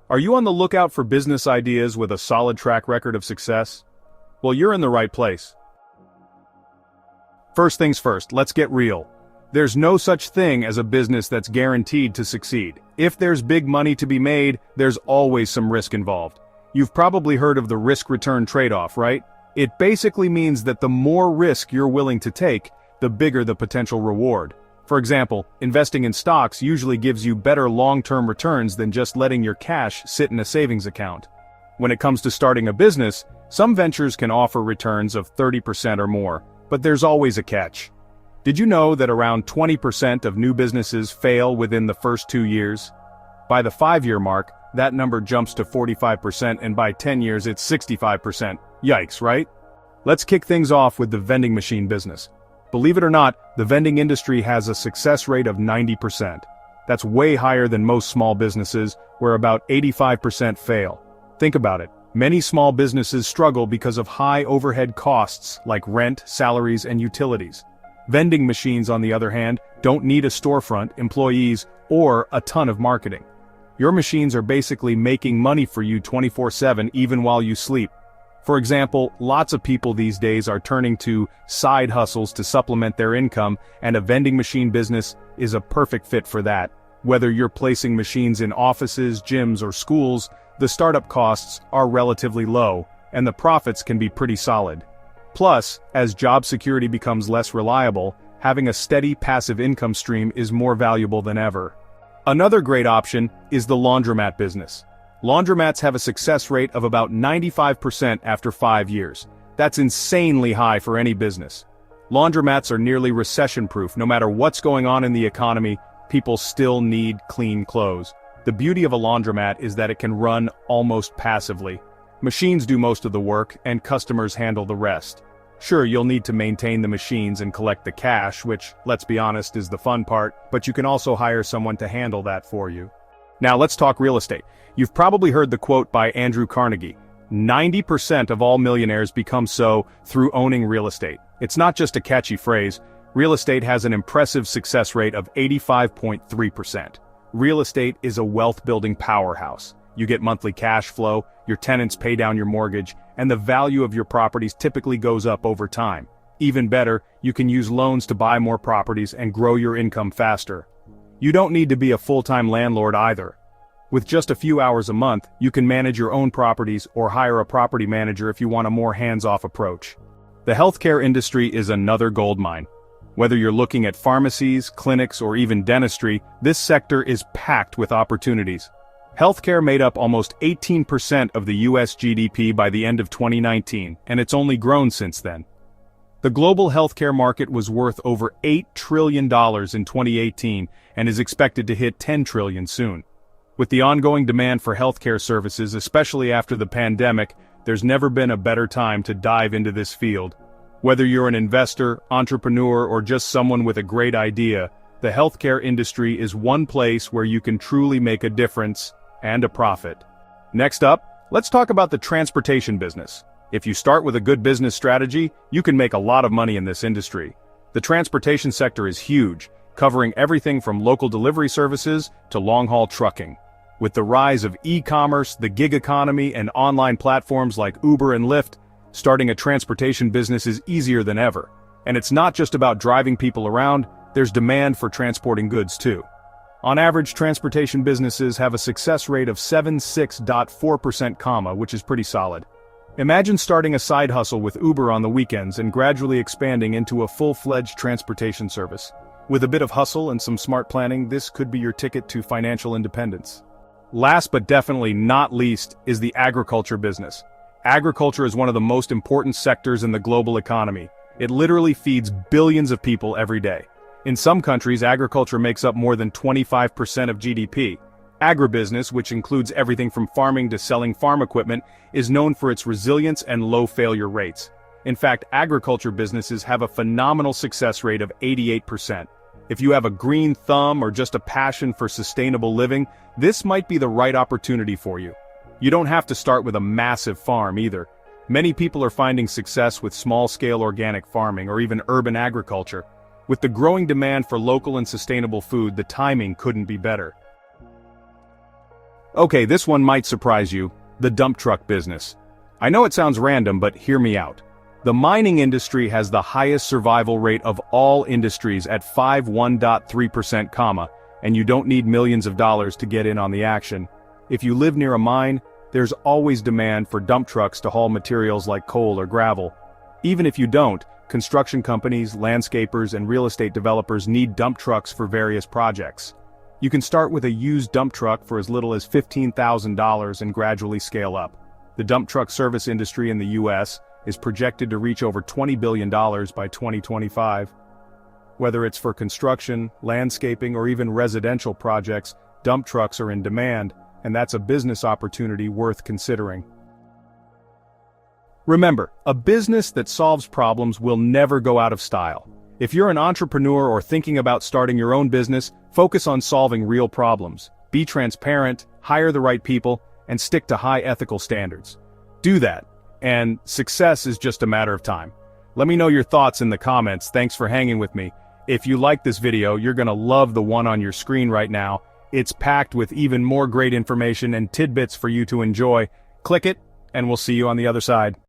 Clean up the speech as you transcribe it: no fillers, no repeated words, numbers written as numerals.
Are you on the lookout for business ideas with a solid track record of success? Well, you're in the right place. First things first, let's get real. There's no such thing as a business that's guaranteed to succeed. If there's big money to be made, there's always some risk involved. You've probably heard of the risk-return trade-off, right? It basically means that the more risk you're willing to take, the bigger the potential reward. For example, investing in stocks usually gives you better long-term returns than just letting your cash sit in a savings account. When it comes to starting a business, some ventures can offer returns of 30% or more, but there's always a catch. Did you know that around 20% of new businesses fail within the first 2 years? By the 5-year mark, that number jumps to 45%, and by 10 years it's 65%. Yikes, right? Let's kick things off with the vending machine business. Believe it or not, the vending industry has a success rate of 90%. That's way higher than most small businesses, where about 85% fail. Think about it. Many small businesses struggle because of high overhead costs like rent, salaries, and utilities. Vending machines, on the other hand, don't need a storefront, employees, or a ton of marketing. Your machines are basically making money for you 24/7 even while you sleep. For example, lots of people these days are turning to side hustles to supplement their income, and a vending machine business is a perfect fit for that. Whether you're placing machines in offices, gyms, or schools, the startup costs are relatively low, and the profits can be pretty solid. Plus, as job security becomes less reliable, having a steady passive income stream is more valuable than ever. Another great option is the laundromat business. Laundromats have a success rate of about 95% after 5 years. That's insanely high for any business. Laundromats are nearly recession-proof. No matter what's going on in the economy, people still need clean clothes. The beauty of a laundromat is that it can run almost passively. Machines do most of the work, and customers handle the rest. Sure, you'll need to maintain the machines and collect the cash, which, let's be honest, is the fun part, but you can also hire someone to handle that for you. Now let's talk real estate. You've probably heard the quote by Andrew Carnegie: 90% of all millionaires become so through owning real estate. It's not just a catchy phrase. Real estate has an impressive success rate of 85.3%. Real estate is a wealth-building powerhouse. You get monthly cash flow, your tenants pay down your mortgage, and the value of your properties typically goes up over time. Even better, you can use loans to buy more properties and grow your income faster. You don't need to be a full-time landlord either. With just a few hours a month, you can manage your own properties or hire a property manager if you want a more hands-off approach. The healthcare industry is another goldmine. Whether you're looking at pharmacies, clinics, or even dentistry, this sector is packed with opportunities. Healthcare made up almost 18% of the US GDP by the end of 2019, and it's only grown since then. The global healthcare market was worth over $8 trillion in 2018 and is expected to hit $10 trillion soon. With the ongoing demand for healthcare services, especially after the pandemic, there's never been a better time to dive into this field. Whether you're an investor, entrepreneur, or just someone with a great idea, the healthcare industry is one place where you can truly make a difference and a profit. Next up, let's talk about the transportation business. If you start with a good business strategy, you can make a lot of money in this industry. The transportation sector is huge, covering everything from local delivery services to long-haul trucking. With the rise of e-commerce, the gig economy, and online platforms like Uber and Lyft, starting a transportation business is easier than ever. And it's not just about driving people around, there's demand for transporting goods too. On average, transportation businesses have a success rate of 76.4%, which is pretty solid. Imagine starting a side hustle with Uber on the weekends and gradually expanding into a full-fledged transportation service. With a bit of hustle and some smart planning, this could be your ticket to financial independence. Last but definitely not least is the agriculture business. Agriculture is one of the most important sectors in the global economy. It literally feeds billions of people every day. In some countries, agriculture makes up more than 25% of GDP. Agribusiness, which includes everything from farming to selling farm equipment, is known for its resilience and low failure rates. In fact, agriculture businesses have a phenomenal success rate of 88%. If you have a green thumb or just a passion for sustainable living, this might be the right opportunity for you. You don't have to start with a massive farm either. Many people are finding success with small-scale organic farming or even urban agriculture. With the growing demand for local and sustainable food, the timing couldn't be better. Okay, this one might surprise you, the dump truck business. I know it sounds random, but hear me out. The mining industry has the highest survival rate of all industries at 51.3%, and you don't need millions of dollars to get in on the action. If you live near a mine, there's always demand for dump trucks to haul materials like coal or gravel. Even if you don't, construction companies, landscapers, and real estate developers need dump trucks for various projects. You can start with a used dump truck for as little as $15,000 and gradually scale up. The dump truck service industry in the U.S. is projected to reach over $20 billion by 2025. Whether it's for construction, landscaping, or even residential projects, dump trucks are in demand, and that's a business opportunity worth considering. Remember, a business that solves problems will never go out of style. If you're an entrepreneur or thinking about starting your own business, focus on solving real problems. Be transparent, hire the right people, and stick to high ethical standards. Do that, and success is just a matter of time. Let me know your thoughts in the comments. Thanks for hanging with me. If you like this video, you're gonna love the one on your screen right now. It's packed with even more great information and tidbits for you to enjoy. Click it, and we'll see you on the other side.